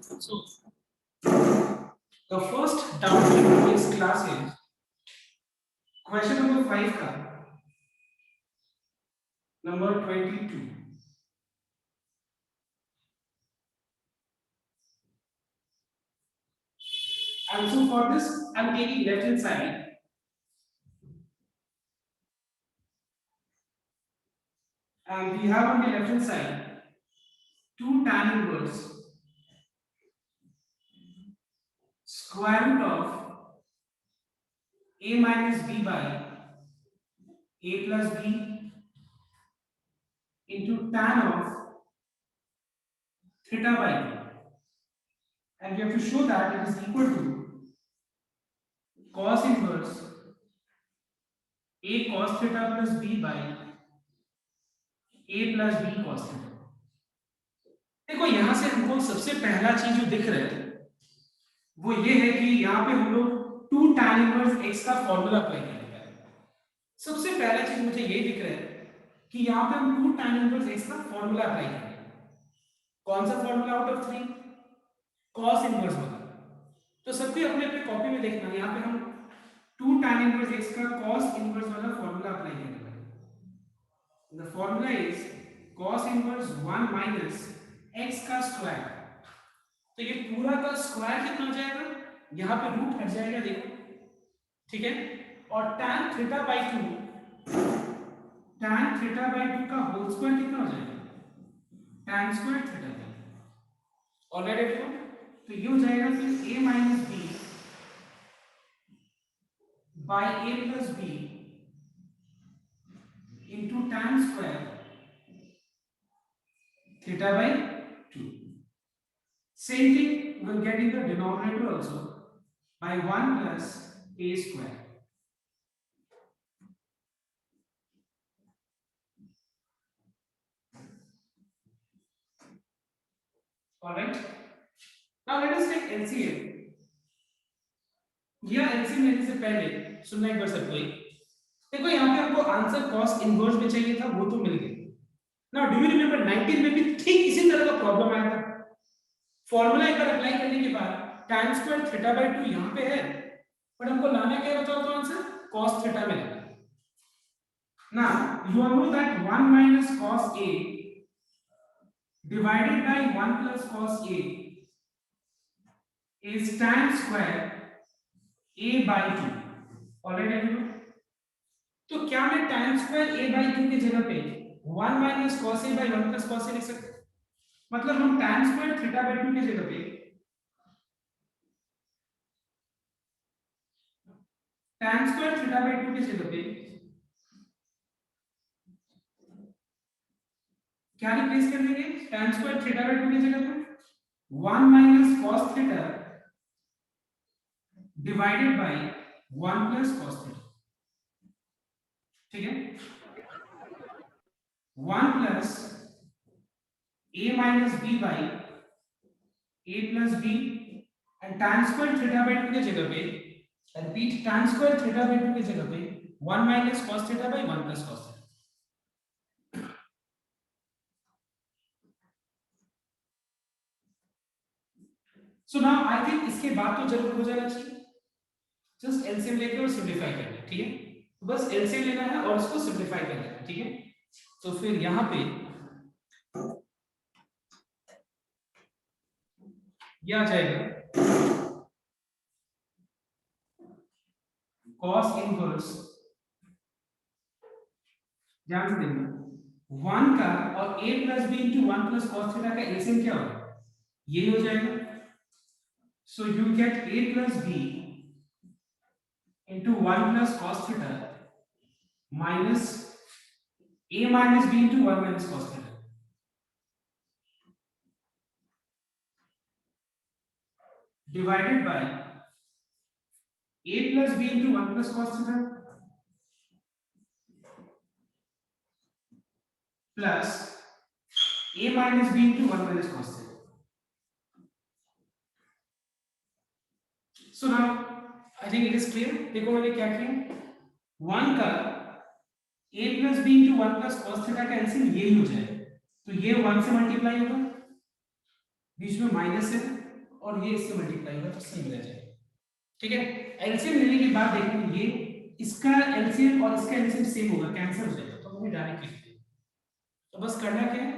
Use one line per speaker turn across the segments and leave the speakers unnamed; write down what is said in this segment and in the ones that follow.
So the first doubt in this class is question number 5 का number 22. And so for this I'm taking left hand side. And we have on the left hand side 2 tan inverse square root of a minus b by a plus b into tan of theta by 2. And we have to show that it is equal to cos inverse a cos theta plus b by a plus b cos theta. देखो यहां से हमको सबसे पहला चीज जो दिख रहा है वो ये है कि यहाँ पे हम लोग 2 tan इनवर्स x का फॉर्मूला अप्लाई करेंगे। सबसे पहला चीज मुझे ये दिख रहा है कि यहाँ पे हम 2 tan इनवर्स x का फॉर्मूला अप्लाई करेंगे। कौन सा formula out of 3? cos inverse वाला। तो सबके अपने अपने कॉपी में देखना, यहाँ पे हम 2 tan इनवर्स x का cos इनवर्स वाला फॉर्मूला अप्लाई करेंगे। The formula is cos inverse 1 minus x का स्क्वायर। तो ये पूरा का स्क्वायर कितना हो जाएगा? यहाँ पे रूट हट जाएगा, देखो, ठीक है। और tan थीटा बाई 2 का होल स्क्वायर कितना हो जाएगा? tan square theta by. Alright देखो, तो ये हो जाएगा फिर a minus b by a plus b into tan square theta by 2। Same thing will get in the denominator also by 1 plus a square. Alright. Now let us take LCM. यह LCM लेने से पहले सुनना एक बार सबको ही। देखो यहाँ पे हमको आंसर cos इनवर्स में चाहिए था, वो तो मिल गया। Now do you remember 19 में भी ठीक इसी तरह का प्रॉब्लम आया था। फॉर्मूला एक बार अप्लाई करने के बाद tan स्क्वायर थीटा बाई 2 यहाँ पे है, बट हमको लाना क्या बताओ तो आंसर cos थीटा में लाना। Now you all know that 1 minus cos a divided by 1 plus cos a is tan square a by 2. Alright everyone? तो क्या मैं tan square a by 2 की जगह पे 1 minus cos a by 1 plus cos a लिख सकता हूं? मतलब हम tan स्क्वायर थीटा बाई 2 की जगह पे tan स्क्वायर थीटा बाई 2 की जगह पे क्या रिप्लेस कर देंगे? tan स्क्वायर थीटा बाई 2 की जगह पे 1 minus cos theta divided by 1 plus cos theta. ठीक है, 1 plus a minus b by a plus b and tan square theta by 2 की जगह पे repeat tan square theta by 2 की जगह पे 1 minus cos theta by 1 plus cos theta। So now I think इसके बाद तो जरूर हो जाना चाहिए, जस्ट एलसीएम लेके और सिंपलीफाई करना, ठीक है। तो बस एलसीएम लेना है और उसको सिंपलीफाई करना है, ठीक है। तो फिर यहाँ पे ये आ जाएगा cos इनवर्स, ध्यान से देखना 1 का और a plus b into 1 plus cos theta का एलसीएम क्या होगा? ये हो जाएगा। So you get a plus b into 1 plus cos theta minus a minus b into 1 minus cos theta divided by a plus b into 1 plus cos theta plus a minus b into 1 minus cos theta. So now I think it is clear. देखो मैंने क्या किया, 1 का a plus b into 1 plus cos theta का LCM ये ही हो जाए, तो ये 1 से मल्टीप्लाई होगा, बीच में माइनस है और ये इससे मल्टीप्लाई होगा तो सेम रह जाएगा। ठीक है, एलसीएम लेने के बाद देखो ये इसका एलसीएम और इसका एलसीएम सेम होगा, कैंसिल हो जाएगा, तो हमें डायरेक्ट लिख देंगे। तो बस करना क्या है,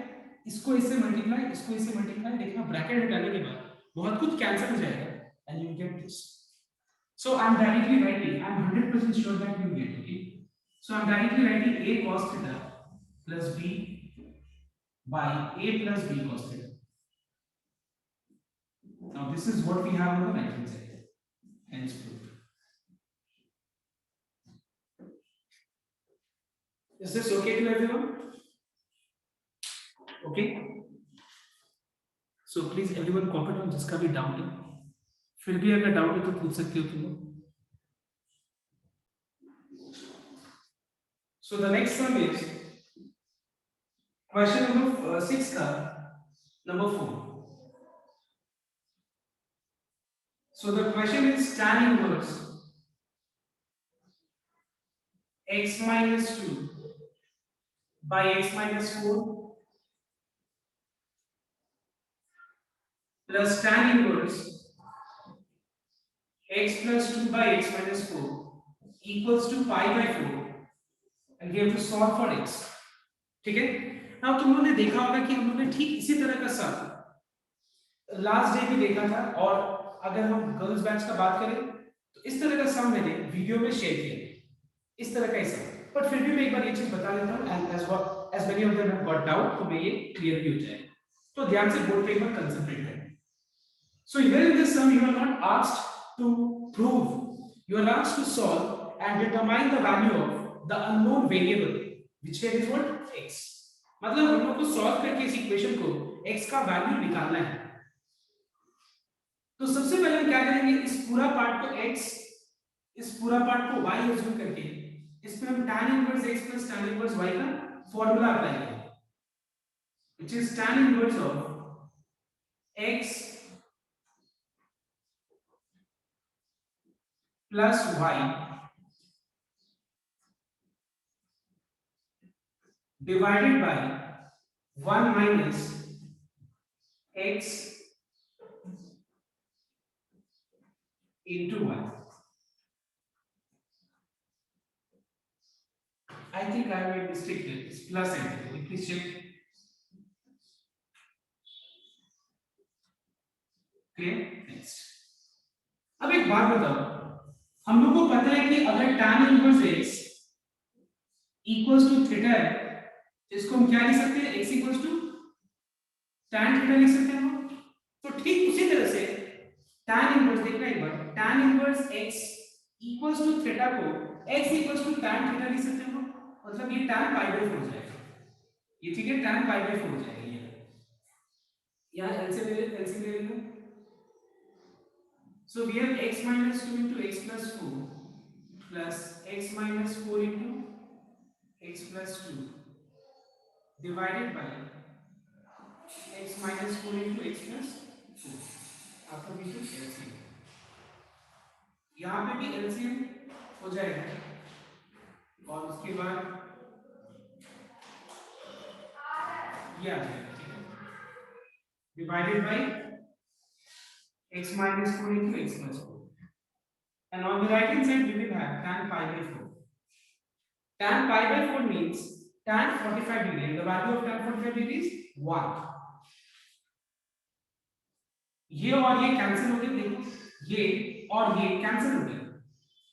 इसको इससे मल्टीप्लाई, इसको इससे मल्टीप्लाई, देखना ब्रैकेट में डालने के बाद बहुत कुछ कैंसिल हो जाएगा and you get this. So I'm directly writing, I'm 100% sure that you get, okay? So I'm directly writing a cos theta plus b by a plus b cos theta. Now this is what we have on the right hand side, hence proved. Is this okay to everyone? Okay? So please everyone comment on जिसका भी doubt है, फिर भी अगर doubt है तो पूछ सकते हो तुम लोग। So the next one is question number 6 का number 4. So the question is tan inverse x minus 2 by x minus 4 plus tan inverse x plus 2 by x minus 4 equals to pi by 4 and we have to solve for x. ठीक है, अब तुम लोगों ने देखा होगा कि हम लोगों ने ठीक इसी तरह का सम लास्ट डे भी देखा था, और अगर हम गर्ल्स बैच का बात करें तो इस तरह का सम मैंने वीडियो में शेयर किया, इस तरह का ही सम, बट फिर भी मैं एक बार ये चीज बता देता हूं and as many of them have got doubt, तो मैं ये क्लियर भी हो जाए, तो ध्यान से बोर्ड पे एक बार कंसंट्रेट करें। So here in this sum you are not asked to prove, you are asked to solve and determine the value of the unknown variable which here is what x, मतलब हम लोग को solve करके इस equation को x का value निकालना है। तो सबसे पहले हम क्या करेंगे, इस पूरा पार्ट को x, इस पूरा पार्ट को y अज्यूम करके इस पे हम tan inverse x plus tan inverse y का फार्मूला अप्लाई करेंगे, which is tan inverse of x plus y divided by 1 minus x into 1. I think I made mistake here. It's plus and please check. Clear? Next. अब एक बात बताओ, हम लोग को पता है कि अगर tan inverse x equals to theta है, इसको हम क्या लिख सकते हैं, x equals to tan theta लिख सकते हैं हम। तो ठीक उसी तरह से tan इनवर्स, देखना एक बार, tan inverse x equals to theta को x equals to tan theta लिख सकते हैं हम, मतलब ये tan pi by 4 हो जाएगा, ये ठीक है tan pi by 4 हो जाएगा, ये यहाँ LCM ले लेंगे। So we have x minus 2 into x plus 4 plus x minus 4 into x plus 2 divided by x minus 4 into x plus 4 आपका भी तो LCM, यहाँ पे भी LCM हो जाएगा और उसके बाद ये आ जाएगा, ठीक है, divided by x minus 4 into x plus 4, and on the right hand side we will have tan pi by 4. Tan pi by 4 means tan 45 degree, and the value of tan 45 degree is 1. ये और ये cancel हो गए, देखो ये और ये cancel हो गए,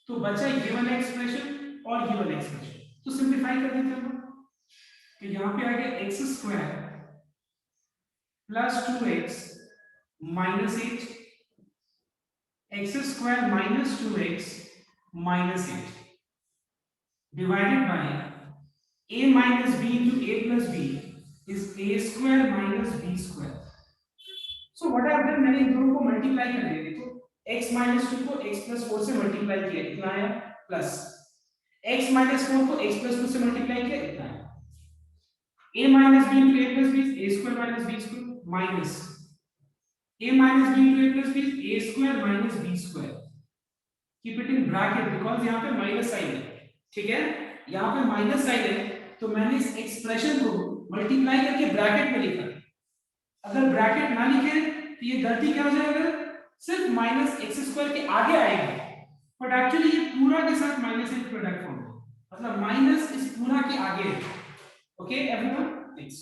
तो बचा ये वाला एक्सप्रेशन और ये वाला एक्सप्रेशन, तो सिंपलीफाई कर देते हैं हम, तो यहाँ पे आ गया x square plus 2x minus 8, x square minus 2x minus 8 divided by a minus b into a plus b is a square minus b square. So what I have done, मैंने इन दोनों को मल्टीप्लाई कर दिया, देखो x minus 2 को x plus 4 से multiply किया, इतना आया, प्लस x minus 4 को x plus 2 से मल्टीप्लाई किया, इतना आया, a minus b into a plus b is a square minus b square minus a minus b into a plus b is a square minus b square. Keep it in bracket because यहाँ पे minus sign है, ठीक है, यहाँ पे minus sign है, तो मैंने इस एक्सप्रेशन को मल्टीप्लाई करके ब्रैकेट में लिखा। अगर ब्रैकेट ना लिखे तो ये गलती क्या हो जाएगा, सिर्फ माइनस एक्स स्क्वायर के आगे आएगा, बट एक्चुअली ये पूरा के साथ माइनस एक प्रोडक्ट फॉर्म है, मतलब माइनस इस पूरा के आगे है। Okay everyone, next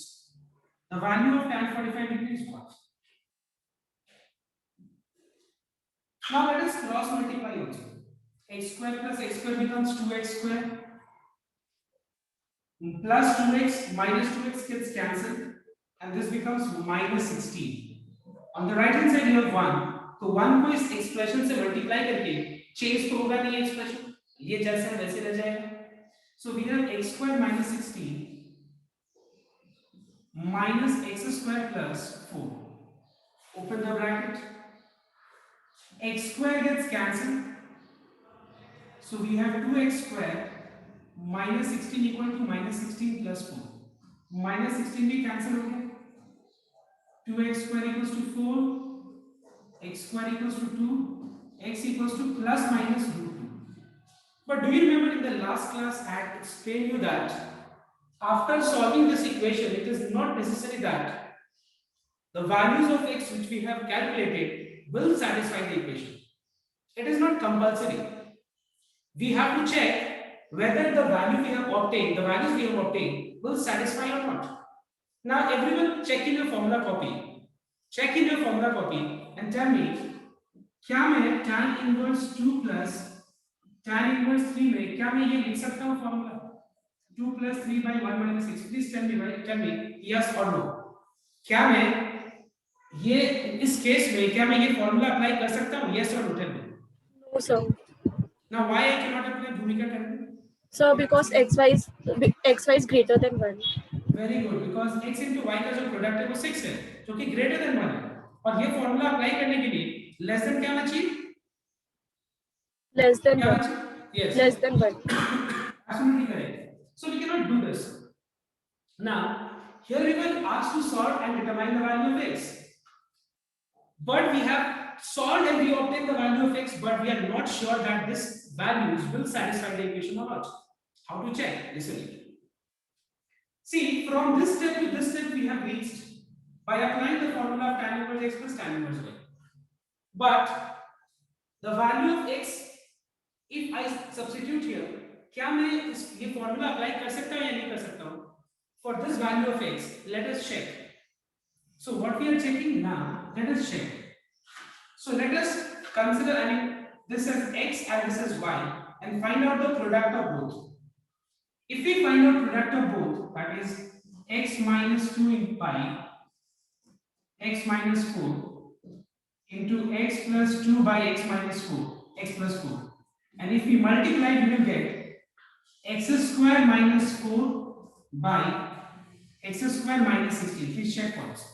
the value of tan 45 degree is what? Now let us cross multiply also. X square plus x square becomes 2x square plus 2x minus 2x gets cancelled and this becomes minus 16. On the right hand side you have 1, तो 1 को इस expression से multiply करके change तो होगा नहीं expression, ये जैसे है वैसे रह जाएगा. So we have x square minus 16 minus x square plus 4. Open the bracket. X square gets cancelled. So we have 2x square minus 16 equal to minus 16 plus 4. Minus 16 भी cancel हो गया. 2x square equals to 4. X square equals to 2. X equals to plus minus root 2. But do you remember in the last class I had explained you that after solving this equation, it is not necessary that the values of x which we have calculated will satisfy the equation. It is not compulsory. We have to check whether the value we have obtained, the values we have obtained, will satisfy or not. Now, everyone, check in your formula copy. Check in your formula copy and tell me, क्या मैं tan inverse 2 plus tan inverse 3 में क्या मैं ये लिख सकता हूँ formula? 2 plus 3 by 1 minus 6. Please tell me yes or no. क्या मैं ये इस केस में क्या मैं ये फॉर्मूला अप्लाई कर सकता हूँ? Yes or no? Tell me.
No, sir.
Now why I cannot apply? Bhumika, tell me.
Sir, because xy is greater than 1.
Very good, because x into y का जो प्रोडक्ट है वो 6 है, जो कि ग्रेटर देन 1 है, और ये फॉर्मूला अप्लाई करने के लिए लेस देन क्या होना चाहिए?
Less than
क्या
1.
होना चाहिए? Yes.
Less than 1.
Absolutely correct. So we cannot do this. Now here we were asked to solve and determine the value of x, but we have solved and we obtained the value of x, but we are not sure that this values will satisfy the equation or not. How to check? Listen. See, from this step to this step we have reached by applying the formula of tan inverse x plus tan inverse y. But the value of x, if I substitute here, क्या मैं ये formula apply कर सकता हूँ या नहीं कर सकता हूँ? For this value of x, let us check. So what we are checking now, let us check. So let us consider, I mean, this as x and this as y, and find out the product of both. If we find out product of both, that is x minus 2 in pi, x minus 4 into x plus 2 by x minus 4, x plus 4, and if we multiply, we will get x square minus 4 by x square minus 16. Please check once.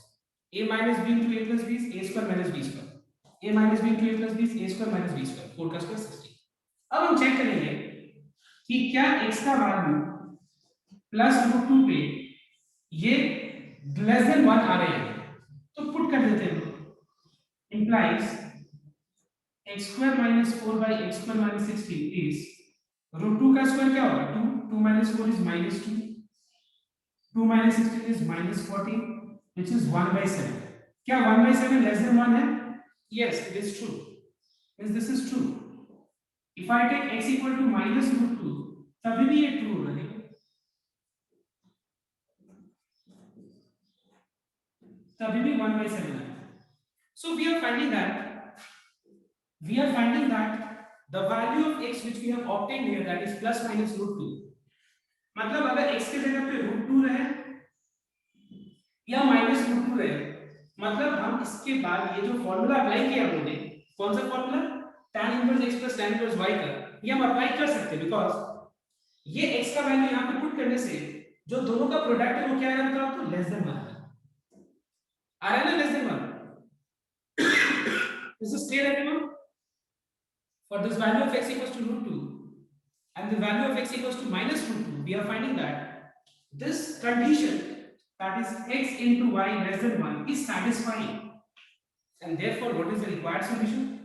A minus b into a plus b is a square minus b square. A minus b into a plus b is a square minus b square. 4 का square 16. अब हम check करेंगे कि क्या x का value plus root 2 पे ये less than 1 आ रहे हैं, तो पुट कर देते हैं. Implies x square minus 4 by x square minus 16 is root 2 का स्क्वायर क्या होगा? 2. 2 minus 4 is minus 2. 2 minus 16 is minus 14, which is 1 by 7. क्या 1 by 7 less than 1 है? Yes, it is true. Means this is true. If I take x equal to minus root 2, तभी भी ये true रहेगा. तभी भी 1 by 7 है. So we are finding that the value of x which we have obtained here, that is plus minus root 2. मतलब अगर x के जगह पे root 2 रहे या minus root 2 रहे, मतलब हम इसके बाद ये जो फॉर्मूला अप्लाई किया हमने, कौन सा formula? tan inverse x plus tan inverse y का, ये हम अप्लाई कर सकते हैं, बिकॉज ये x का वैल्यू यहाँ पे पुट करने से जो दोनों का प्रोडक्ट है वो क्या आ रहा है? आपको लेस देन 1 आ रहा है ना, less than 1. This is clear, everyone? For this value of x equals to root 2 and the value of x equals to minus root 2, we are finding that this condition, that is x into y less than 1, is satisfying. And therefore, what is the required solution?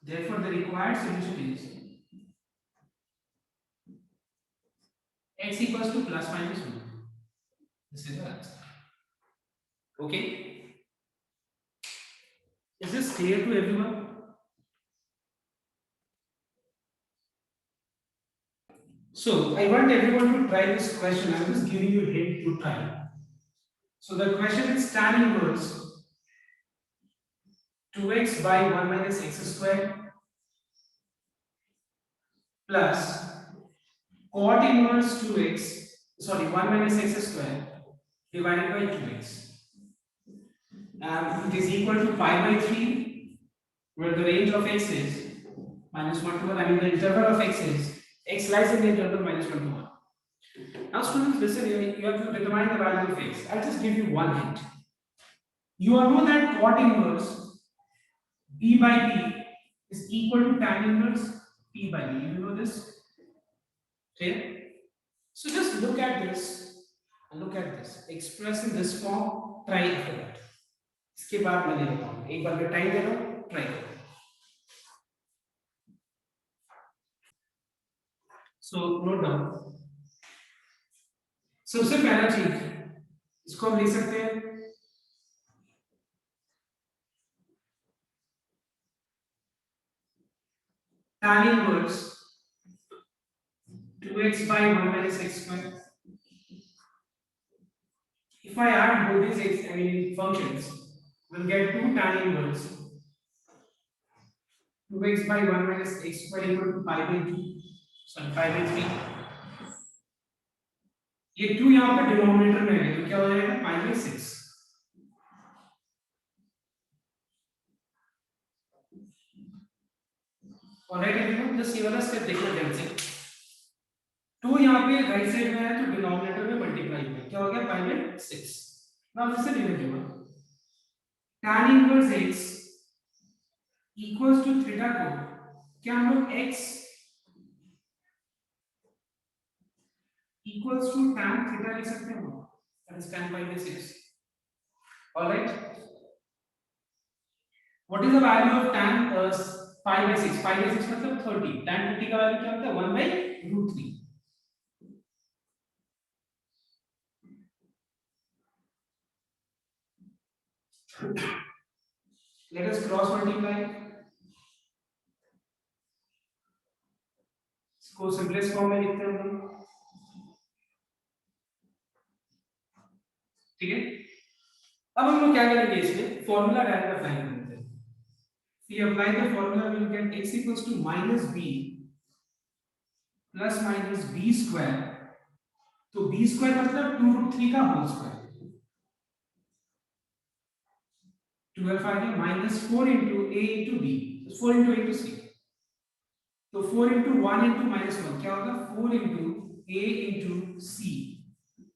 Therefore, the required solution is x equals to plus minus root 2. This is the answer. Okay? Is this clear to everyone? So I want everyone to try this question. I'm just giving you a hint to try. So the question is tan inverse 2x by 1 minus x square plus cot inverse 2x, sorry, 1 minus x square divided by 2x. And it is equal to pi by 3, where the range of x is minus 1 to 1. I mean, the interval of x is x lies in the interval minus 1 to 1. Now, students, listen here. You have to determine the value of x. I'll just give you one hint. You all know that cot inverse b by b is equal to tan inverse p by b. You know this? Clear? So just look at this and look at this. Express in this form. Try after that. इसके बाद मैं बताऊंगा. एक बार मैं time दे रहा हूँ. Try करो. So note down. सबसे पहला चीज इसको हम लिख सकते हैं tan inverse 2x by 1 minus x square. If I add both these x, I mean functions, we'll get 2 tan inverse 2x by 1 minus x square equal to pi by 2. Sorry, pi by 3. ये 2 यहाँ पे denominator में है तो क्या हो जाएगा pi by 6. Alright everyone, just ये वाला स्टेप देखो ध्यान से. 2 यहाँ पे राइट साइड में है तो डिनोमिनेटर में मल्टीप्लाई होगा. क्या हो गया pi by 6. Now listen everyone. tan inverse x equals to theta को क्या हम लोग x equals to tan theta लिख सकते हैं. That is tan pi by 6. All right. What is the value of tan pi by 6? Pi by 6 मतलब 30. Tan 30 का value क्या होता है 1 by root 3. Let us cross multiply. इसको सिंपलेस्ट फॉर्म में लिखते हैं हम लोग. ठीक है. अब हम लोग क्या करेंगे इसमें फॉर्मूला डायरेक्ट अप्लाई करते हैं. We apply the formula, we will get x equals to minus b plus minus b square. तो b square मतलब 2 root 3 का whole square. 12 आ गया minus 4 into a into b. 4 into a into c. तो 4 into 1 into minus 1 क्या होगा 4 into a into c.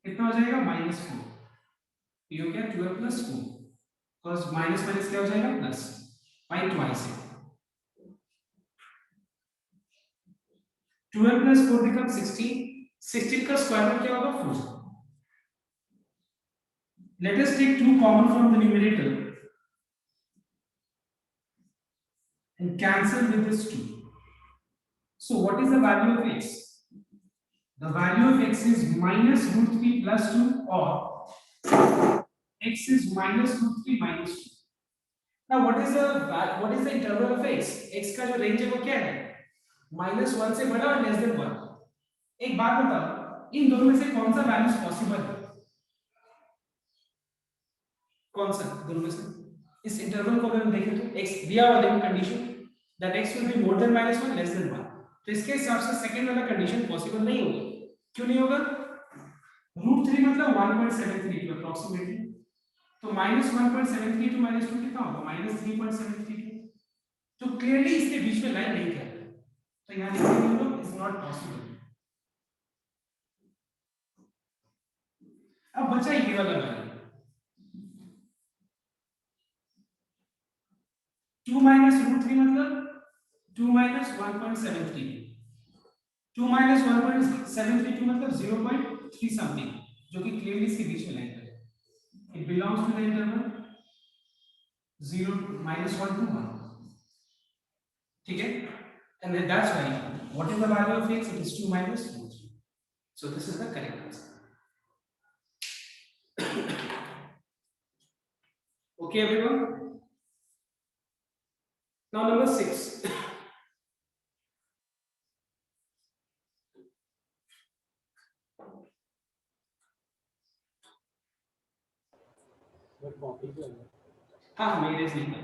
कितना हो जाएगा minus 4. ये हो गया 12 plus 4. Cos minus minus क्या हो जाएगा plus. By twice it. 12 plus 4 becomes 16. 16 का square root क्या होगा 4. Let us take 2 common from the numerator and cancel with this 2. So what is the value of x? The value of x is minus root 3 plus 2 or x is minus root 3 minus 2. Now what is the interval of x? x का जो range है वो क्या है? -1 से बड़ा और less than 1. एक बात बताओ, इन दोनों में से कौन सा वैल्यूज पॉसिबल है? कौन सा दोनों में से? इस इंटरवल को अगर हम देखें तो x दिया हुआ देखो condition that x will be more than -1 less than 1. तो इसके हिसाब से सेकंड वाला कंडीशन पॉसिबल नहीं होगा. क्यों नहीं होगा? √3 मतलब 1.73 अप्रोक्सीमेटली. तो -1.73 to -2 कितना होगा -3.73. तो क्लियरली इसके बीच में लाइन नहीं कर रहा. तो यहां लिखेंगे हम लोग इज नॉट पॉसिबल. अब बचा ये वाला वैल्यू 2 minus √3 मतलब 2 minus 1.73. 2 minus 1.732 मतलब 0.3 समथिंग, जो कि क्लियरली इसके बीच में लाइन है. It belongs to the interval 0 -1 to 1. ठीक है. And then that's why what is the value of x? It is 2 minus √3. So this is the correct answer. Okay everyone. Now number 6. हाँ मेरे से मैं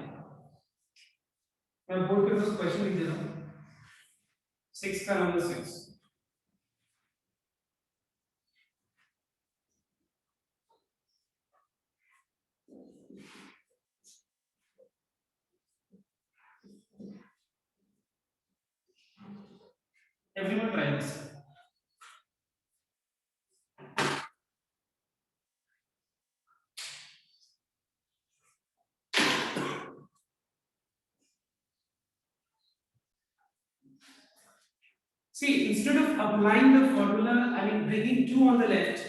board पे बस question लिख दे रहा हूँ 6 का number 6. Everyone try this. See, instead of applying the formula, I mean bringing 2 on the left,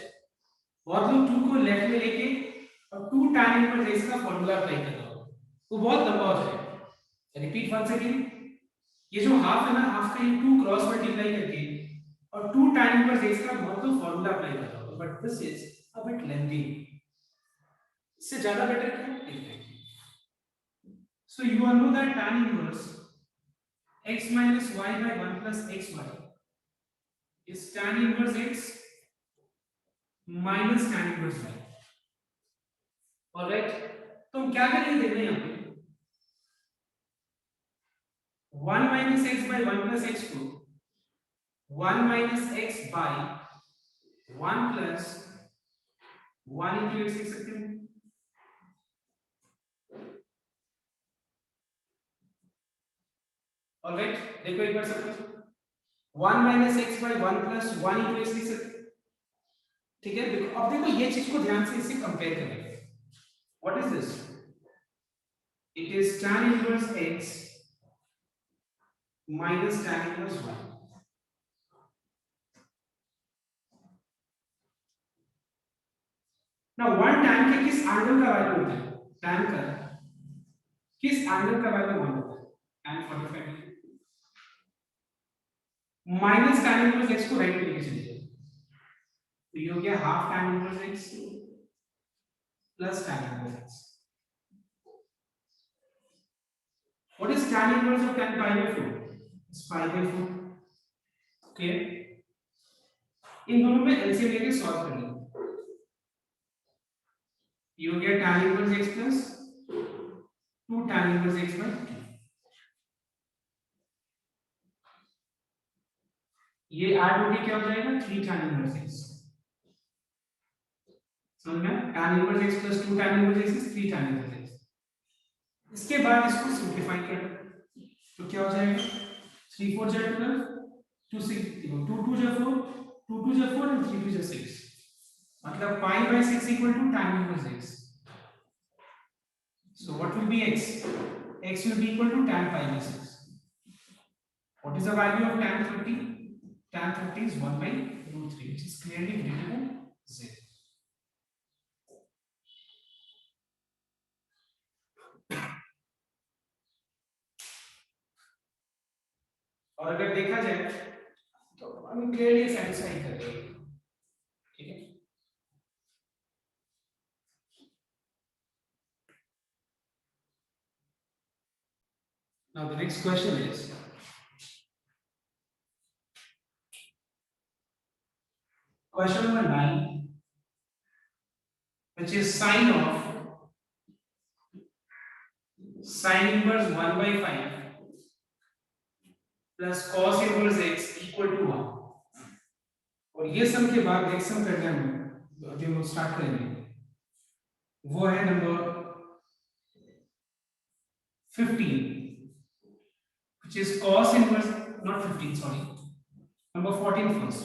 बहुत लोग 2 को लेफ्ट में लेके और 2 tan इनवर्स x का फॉर्मूला अप्लाई कर रहा हो, वो बहुत लंबा हो जाएगा. Repeat one second. ये जो हाफ है ना, हाफ का ये 2 क्रॉस मल्टीप्लाई करके और 2 tan इनवर्स x का बहुत लोग फॉर्मूला अप्लाई कर रहा हो, but this is a bit lengthy. इससे ज्यादा बेटर क्यों देखते हैं. So you all know that tan inverse x minus y by 1 plus xy is tan inverse x minus tan inverse y. Alright, तो हम क्या करेंगे देखना यहाँ पे 1 minus x by 1 plus x को 1 minus x by 1 plus 1 into x लिख सकते हैं. ऑलराइट, देखो एक बार सब 1 minus x by 1 plus 1 into x लिख सकते हैं. ठीक है, देखो अब देखो ये चीज को ध्यान से इससे कंपेयर करेंगे. What is this? It is tan inverse x minus tan inverse y. now one tan के किस एंगल का वैल्यू होता है? tan का किस एंगल का वैल्यू 1 होता है? tan 45 degree minus tan inverse x को राइट में लेके चलिए, तो ये हो गया half tan inverse x plus tan inverse x. What is tan inverse of tan pi by 4? It's pi by 4. Okay. इन दोनों में एलसीएम लेके सॉल्व कर लेंगे. ये हो गया tan inverse x plus 2 tan inverse x by 2. ये ऐड होके क्या हो जाएगा 3 tan inverse x. समझ में? tan inverse x plus 2 tan inverse x is 3 tan inverse x. इसके बाद इसको सिंपलीफाई कर तो क्या हो जाएगा 3 4 जा 12 2 6 2 2 जा 4 2 2 जा 4 and 3 2 जा 6. मतलब pi by 6 equal to tan inverse x. So what will be x? X will be equal to tan pi by 6. What is the value of tan 30? Tan 30 is 1 by root 3, which is clearly greater than 0. और अगर देखा जाए तो हम clearly satisfy कर रहे हैं. ठीक है, now the next question is question number 9, which is sine inverse 1 by 5 plus cos inverse x equal to 1. और ये सम के बाद नेक्स्ट सम करना है अभी हम स्टार्ट करेंगे, वो है number 15, which is cos inverse not 15 sorry number 14 first,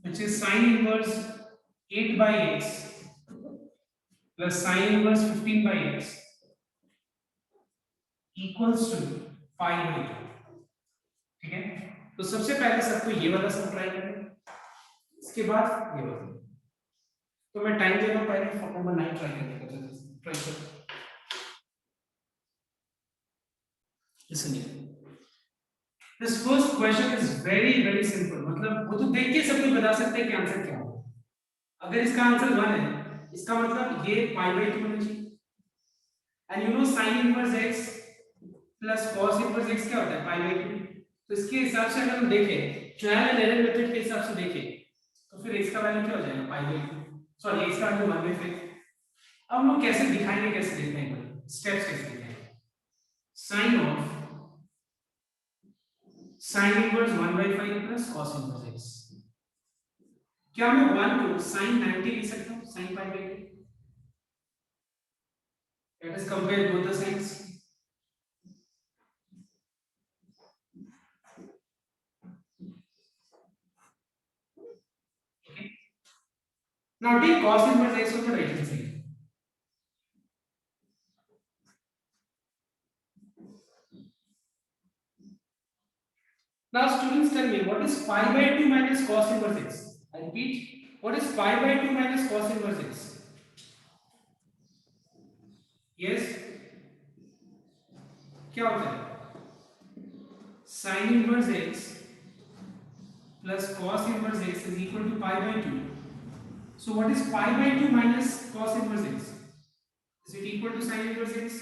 which is sine inverse 8 by x plus sine inverse 15 by x equals to 5 by 2. ठीक है, तो सबसे पहले सबको ये वाला सम ट्राई करें, इसके बाद ये वाला. तो मैं टाइम दे रहा हूं, पहले नंबर 9 ट्राई करने का. ट्राई करो. Listen here, this first question is very very simple. मतलब वो तो देख के सब कोई बता सकते हैं कि आंसर क्या होगा. अगर इसका आंसर 1 है, इसका मतलब ये पाई बाय 2 होना चाहिए. And you know sin inverse x plus cos inverse x क्या होता है पाई बाई 2। तो इसके हिसाब से अगर हम देखें ट्रायल एंड एरर मेथड के हिसाब से देखें तो फिर x का वैल्यू क्या हो जाएगा पाई बाई 2, सॉरी x का वैल्यू 1 बाई 5। अब हम लोग कैसे दिखाएंगे, कैसे देखते हैं, स्टेप्स कैसे दिखाएंगे। Sine of sine inverse 1 by 5 plus cos inverse x। क्या मैं 1 को sin 90 लिख सकता हूं, sin pi by 2। Let us compare both the sides. Now take cos inverse x on the right hand side. Now students tell me what is pi by 2 minus cos inverse x? I repeat, what is pi by 2 minus cos inverse x? Yes, क्या होता है? Sin inverse x plus cos inverse x is equal to pi by 2. So what is pi by 2 minus cos inverse x? Is it equal to sin inverse x?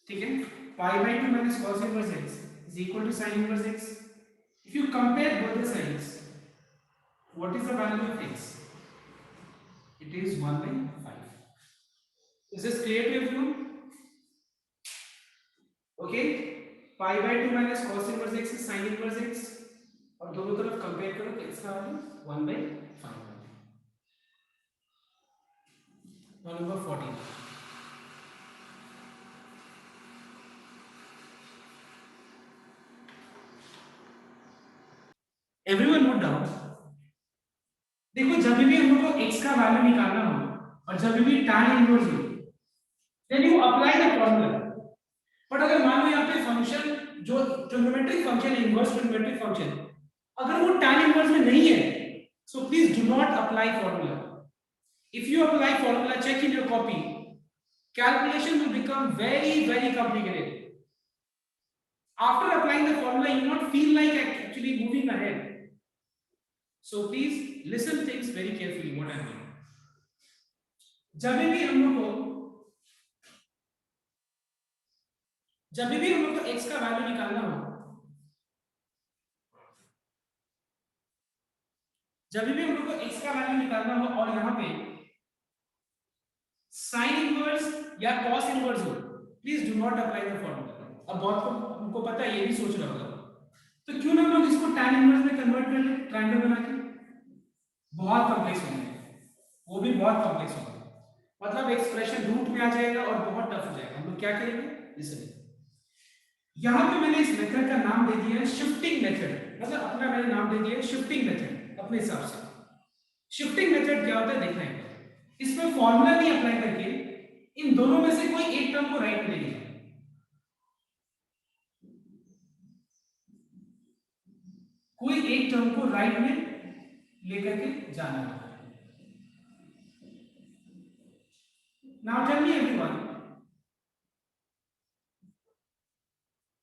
ठीक है, pi by 2 minus cos inverse x is equal to sin inverse x. If you compare both the sides, what is the value of x? It is 1 by 5. Is this clear to everyone? Okay, pi by 2 minus cos inverse x is sin inverse x और दोनों तरफ compare करो तो x का value 1 by 5। Now number 14. Everyone note down. देखो जब भी हम लोग को x का वैल्यू निकालना हो और जब भी tan इनवर्स हो, then you apply the formula. But अगर मान लो यहाँ पे फंक्शन जो ट्रिग्नोमेट्रिक फंक्शन है, इनवर्स ट्रिग्नोमेट्रिक फंक्शन, अगर वो tan इनवर्स में नहीं है, so please do not apply formula. If you apply formula, check in your copy, calculation will become very complicated. After applying the formula, you will not feel like actually moving ahead. So please listen things very carefully what I mean. जब भी हम लोग को x का value निकालना हो, और यहाँ पे साइन इनवर्स या कॉस इनवर्स हो, please do not apply the formula. अब बहुत को हमको पता है, ये भी सोच रहा होगा, तो क्यों ना हम लोग इसको tan इनवर्स में कन्वर्ट कर ले, ट्रायंगल बना के। बहुत कॉम्प्लेक्स होने है, वो भी बहुत कॉम्प्लेक्स होगा, मतलब एक्सप्रेशन रूट में आ जाएगा और बहुत टफ हो जाएगा। हम लोग क्या करेंगे, लिसन, यहाँ पे मैंने इस मेथड का नाम दे दिया है शिफ्टिंग मेथड, मतलब अपना मैंने नाम दे दिया है शिफ्टिंग मेथड अपने हिसाब से। शिफ्टिंग मेथड क्या होता है देखना है, इसमें फॉर्मूला नहीं अप्लाई करके इन दोनों में से कोई एक टर्म को राइट में ले लिया, कोई एक टर्म को राइट में लेकर के जाना है। Now tell me everyone,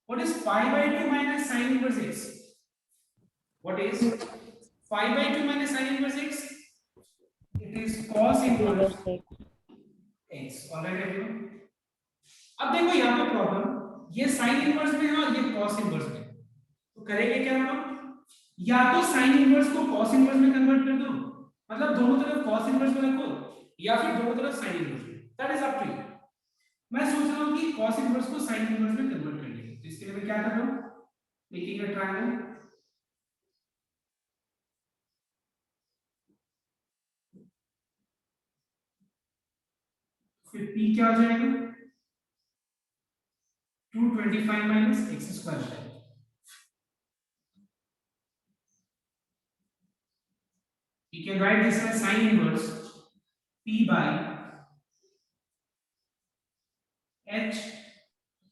what is pi by 2 minus sin inverse x? What is pi by 2 minus sin inverse x? It is cos inverse x. All right everyone? अब देखो यहाँ पे प्रॉब्लम, ये sin इनवर्स में है और ये cos inverse में, तो करेंगे क्या हम लोग, या तो sin इनवर्स को cos इनवर्स में कन्वर्ट कर दो, मतलब दोनों तरफ cos इनवर्स में रखो, या फिर दोनों तरफ sin इनवर्स में, that is up to you. मैं सोच रहा हूँ कि cos इनवर्स को sin इनवर्स में कन्वर्ट कर लेंगे, तो इसके लिए मैं क्या कर रहा हूँ, मेकिंग अ ट्रायंगल, फिर p क्या हो जाएगा, 225 minus x square। You can write this as sin inverse p by h,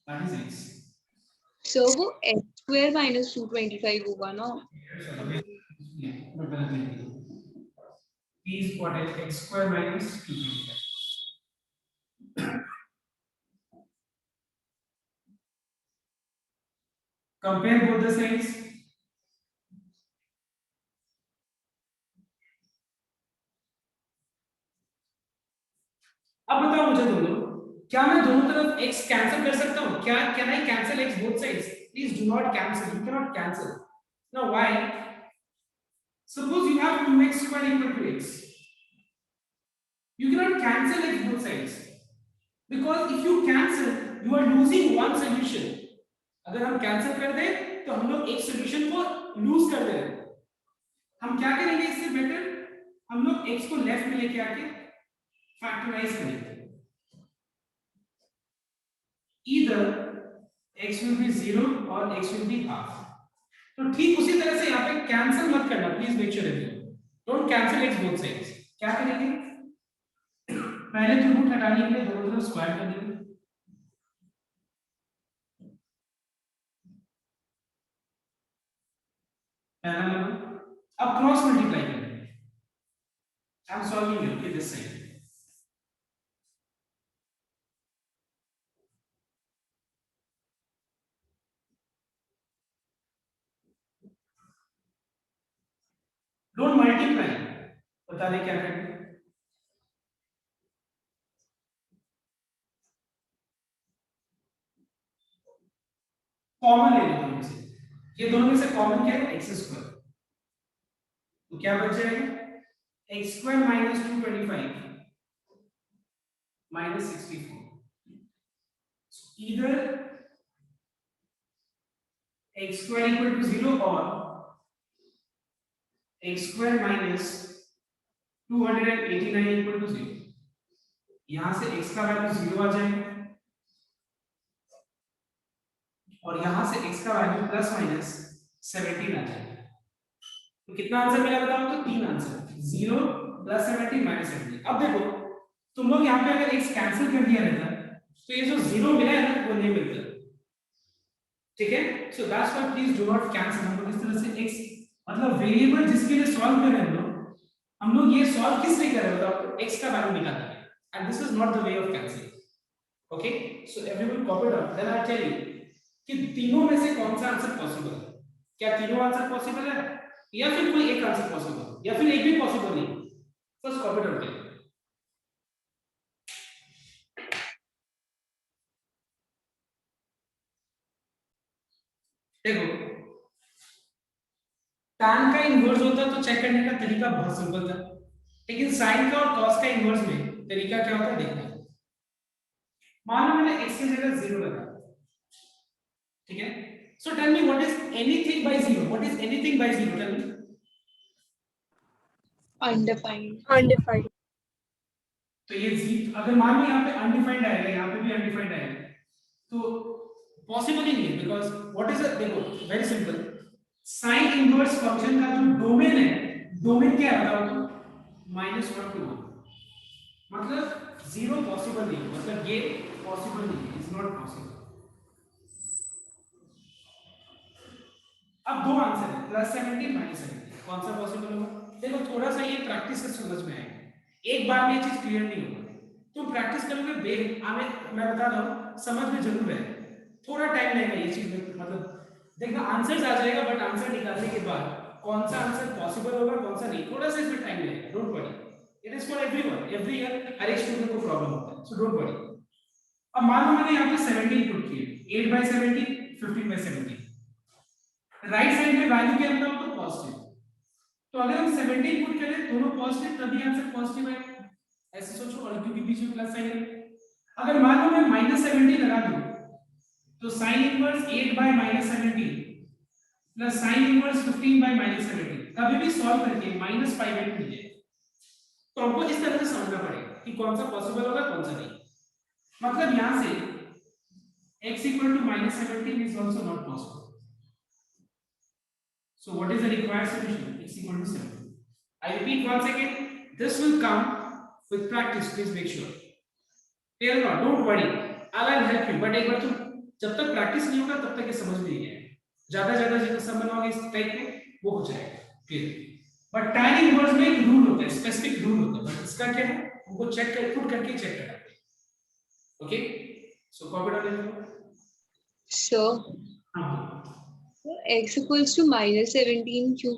that is x।
So वो x square minus 225 होगा ना?
p is what is x square minus 225। Compare both the sides। अब बताओ मुझे दोनों, क्या मैं दोनों तरफ x कैंसिल कर सकता हूं? क्या can I cancel x both sides? Please do not cancel, you can not cancel. Now why? Suppose you have 2x square equal to x. You cannot cancel x both sides. Because if you cancel, you are losing one solution. अगर हम cancel कर दें तो हम लोग एक solution को loose कर दे रहे हैं. हम क्या करेंगे इससे बेटर? हम लोग x को लेफ्ट में लेके आके फैक्टराइज करेंगे. Either x will be 0 और x will be half. तो ठीक उसी तरह से यहाँ पे कैंसिल मत करना, please make sure don't cancel x both sides. क्या करेंगे? पहले तो रूट हटाने के लिए दोनों तरफ स्क्वायर कर देंगे. पहला नंबर. अब क्रॉस मल्टीप्लाई करेंगे. I am solving it this side. Don't multiply. बता दें क्या करेंगे. कॉमन ले लो दोनों से. ये दोनों में से कॉमन क्या है? X square. तो क्या बच जाएगा? X square minus 225 minus 64. इधर एक्स स्क्वायर इक्वल टू 0 और x square minus 289 equal to 0. यहां से x का वैल्यू 0 आ जाएगा और यहां से x का वैल्यू प्लस माइनस 17 आ जाएगा. तो कितना आंसर मिला बताओ? तो 3 आंसर. 0 plus 17 minus 17. अब देखो तुम लोग यहाँ पे अगर x कैंसिल कर दिया रहता तो ये जो 0 मिला है ना वो नहीं मिलता. ठीक है. So that's why please do not cancel. हम लोग इस तरह से x मतलब वेरिएबल जिसके लिए सॉल्व कर रहे हैं हम लोग ये सॉल्व किस लिए कर रहे हैं बताओ? x का वैल्यू निकालना है. And this is not the way of cancelling. Okay. So everyone copy down. Then I tell you कि तीनों में से कौन सा आंसर पॉसिबल है. क्या तीनों आंसर पॉसिबल है या फिर कोई एक आंसर पॉसिबल या फिर एक भी पॉसिबल नहीं? फर्स्ट कॉपी डाउन करें. देखो tan का इन्वर्स होता तो चेक करने का तरीका बहुत सिंपल था, लेकिन sin का और cos का इन्वर्स में तरीका क्या होता है देखना. मान लो मैंने x की जगह 0 लगा. ठीक है. So tell me what is anything by 0? What is anything by 0? Tell me.
Undefined.
Undefined.
तो ये अगर मान लो यहाँ पे अनडिफाइंड आएगा, यहाँ पे भी अनडिफाइंड आएगा, तो पॉसिबल ही नहीं है. बिकॉज व्हाट इज देखो very simple. Sine inverse function का जो डोमेन है, डोमेन क्या है बताओ तो? -1 to 1. मतलब 0 पॉसिबल नहीं है. मतलब ये पॉसिबल नहीं है. Is not possible. अब दो आंसर है +17 -17. कौन सा पॉसिबल होगा? देखो थोड़ा सा ये प्रैक्टिस से समझ में आएगा. एक बार में ये चीज क्लियर नहीं होगा. तुम प्रैक्टिस करोगे मैं बता रहा हूं समझ में जरूर है. थोड़ा टाइम लगेगा ये चीज में. मतलब देखना आंसर्स आ जाएगा बट आंसर निकालने के बाद कौन सा आंसर पॉसिबल होगा कौन सा नहीं, थोड़ा सा इसमें टाइम लगेगा. Don't worry. It is for everyone. Every year हर एक स्टूडेंट को प्रॉब्लम होता है. So don't worry. अब मान लो मैंने यहाँ पे 17 पुट किए. 8/17 15/17. राइट साइड में वैल्यू क्या होता है? तो पॉजिटिव. तो अगर हम 17 पुट करें दोनों पॉजिटिव तभी आंसर पॉजिटिव है. ऐसे सोचो. और क्योंकि बीच में प्लस साइन है. अगर मान लो मैं -17 लगा दूं तो sin inverse 8/-17 plus sin inverse 15/-17 कभी भी सॉल्व करके -5 मिल जाए. तो हमको इस तरह से समझना पड़ेगा कि कौन सा पॉसिबल होगा कौन सा नहीं. मतलब यहां से x -17 is also not possible. So what is the required solution? X = 7. I repeat once again. This will come with practice. Please make sure. Clear or not? Don't worry. I'll help you. But एक बार तुम जब तक practice नहीं होगा तब तक ये समझ में नहीं आएगा. ज्यादा जितना सब बनाओगे इस टाइप में वो हो जाएगा. क्लियर. बट tan इनवर्स में एक रूल होता है, स्पेसिफिक रूल होता है. बट इसका क्या है? उनको चेक कर पुट करके चेक करना है. ओके. सो कॉपी डाल लो.
So
हां
x = -17 क्यों